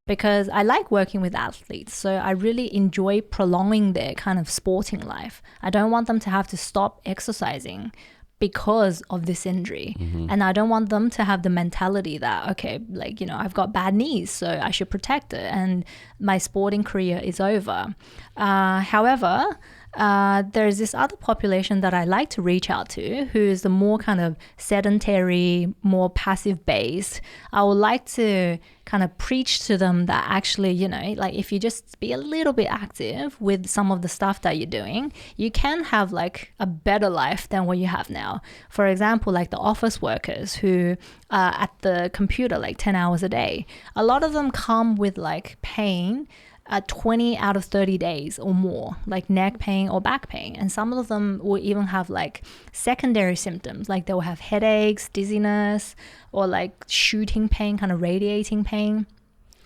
because I like working with athletes. So I really enjoy prolonging their kind of sporting life. I don't want them to have to stop exercising because of this injury. And I don't want them to have the mentality that, okay, like, you know, I've got bad knees, so I should protect it and my sporting career is over. However, there's this other population that I like to reach out to, who is the more kind of sedentary, more passive based. I would like to kind of preach to them that actually, you know, like if you just be a little bit active with some of the stuff that you're doing, you can have like a better life than what you have now. For example, like the office workers who are at the computer like 10 hours a day, a lot of them come with like pain 20 out of 30 days or more, like neck pain or back pain. And some of them will even have like secondary symptoms, like they will have headaches, dizziness, or like shooting pain, kind of radiating pain.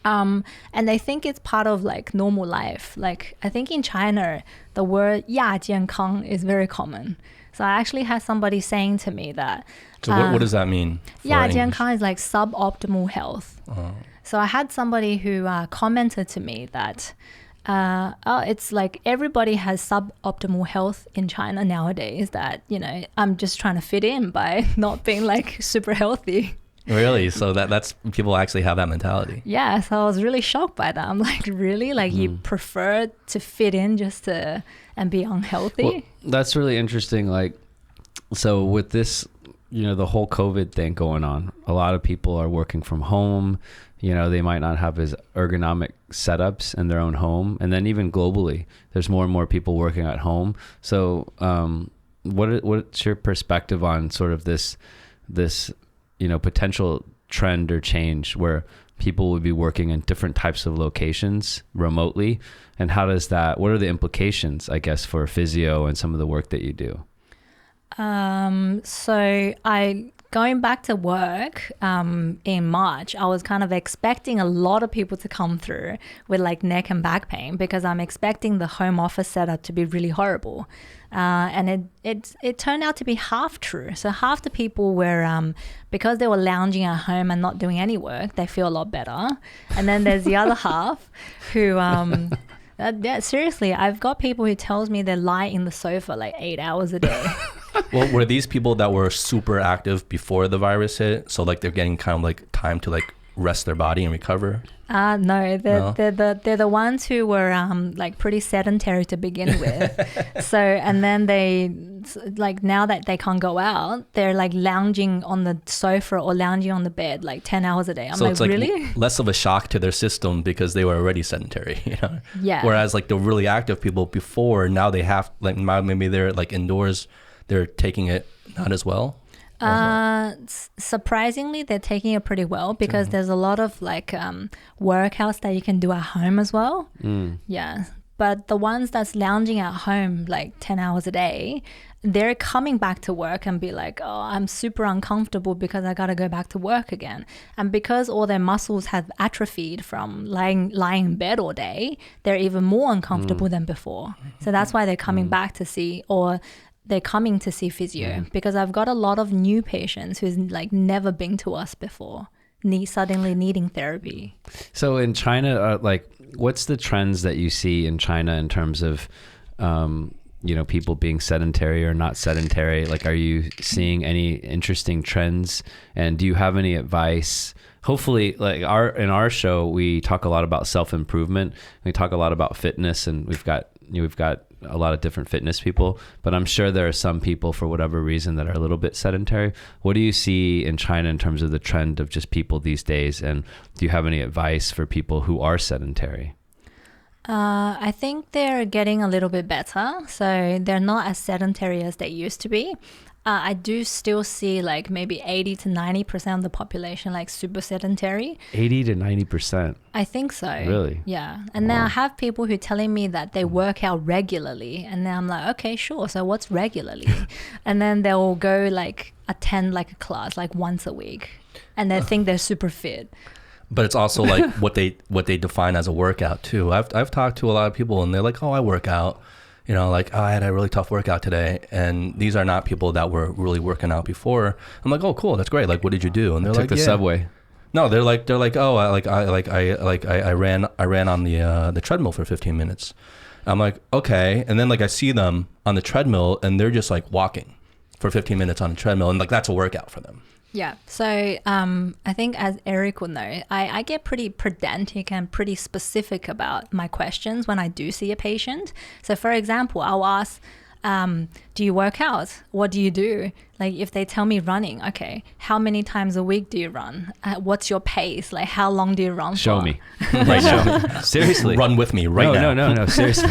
And they think it's part of like normal life. Like I think in China, the word 亚健康 is very common. So I actually had somebody saying to me that. So what does that mean? 亚健康 is like suboptimal health. So I had somebody who commented to me that it's like everybody has suboptimal health in China nowadays, that, you know, I'm just trying to fit in by not being like super healthy. Really? So that's people actually have that mentality? Yeah, so I was really shocked by that. I'm like, really? Like you prefer to fit in just to and be unhealthy? Well, that's really interesting. Like, so with this, you know, the whole COVID thing going on, a lot of people are working from home. You know, they might not have as ergonomic setups in their own home. And then even globally, there's more and more people working at home. So what's your perspective on sort of this, you know, potential trend or change where people would be working in different types of locations remotely? And how does that, what are the implications, I guess, for physio and some of the work that you do? So going back to work in March, I was kind of expecting a lot of people to come through with like neck and back pain, because I'm expecting the home office setup to be really horrible. And it turned out to be half true. So half the people were, because they were lounging at home and not doing any work, they feel a lot better. And then there's the other half who, yeah, seriously, I've got people who tells me they lie in the sofa like 8 hours a day. Well, were these people that were super active before the virus hit? So like they're getting kind of like time to like rest their body and recover? No, they're the ones who were like pretty sedentary to begin with. So, and then they, like, now that they can't go out, they're like lounging on the sofa or lounging on the bed like 10 hours a day. I'm so like, it's like really? less of a shock to their system because they were already sedentary, you know? Yeah. Whereas like the really active people before, now they have, like, maybe they're like indoors, they're taking it not as well. Surprisingly, they're taking it pretty well, because there's a lot of like workouts that you can do at home as well. Yeah, but the ones that's lounging at home like 10 hours a day, they're coming back to work and be like, oh, I'm super uncomfortable because I gotta go back to work again. And because all their muscles have atrophied from lying in bed all day, they're even more uncomfortable than before. So that's why they're coming back to see, or they're coming to see physio, because I've got a lot of new patients who's like never been to us before, suddenly needing therapy. So in China, like, what's the trends that you see in China in terms of, you know, people being sedentary or not sedentary? Like, are you seeing any interesting trends? And do you have any advice? Hopefully, like in our show, we talk a lot about self-improvement. We talk a lot about fitness, and we've got a lot of different fitness people, but I'm sure there are some people for whatever reason that are a little bit sedentary. What do you see in China in terms of the trend of just people these days? And do you have any advice for people who are sedentary? I think they're getting a little bit better. So they're not as sedentary as they used to be. I do still see like maybe 80 to 90% of the population like super sedentary. 80 to 90%? I think so. Really? Yeah. And then I have people who are telling me that they work out regularly. And then I'm like, okay, sure. So what's regularly? And then they'll go like attend like a class like once a week. And they think they're super fit. But it's also like what they define as a workout too. I've talked to a lot of people and they're like, oh, I work out. You know, like, oh, I had a really tough workout today. And these are not people that were really working out before. I'm like, oh, cool. That's great. Like, what did you do? And they're Took like, the yeah. subway. No, they're like, oh, I ran on the treadmill for 15 minutes. I'm like, okay. And then like I see them on the treadmill and they're just like walking for 15 minutes on the treadmill, and like that's a workout for them. Yeah. So I think, as Eric will know, I get pretty pedantic and pretty specific about my questions when I do see a patient. So for example, I'll ask, do you work out? What do you do? Like if they tell me running, okay, how many times a week do you run? What's your pace? Like how long do you run Show for? me right now. Seriously. Run with me right now. No. Seriously.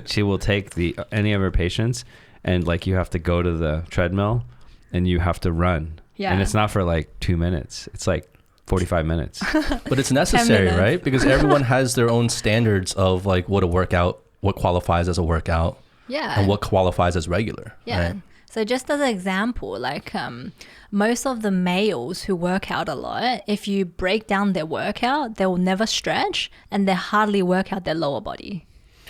she will take any of her patients, and like you have to go to the treadmill and you have to run. Yeah. And it's not for like 2 minutes. It's like 45 minutes. But it's necessary, 10 minutes. right? Because everyone has their own standards of like what qualifies as a workout. Yeah. And what qualifies as regular. Yeah. Right? So just as an example, like most of the males who work out a lot, if you break down their workout, they will never stretch and they hardly work out their lower body.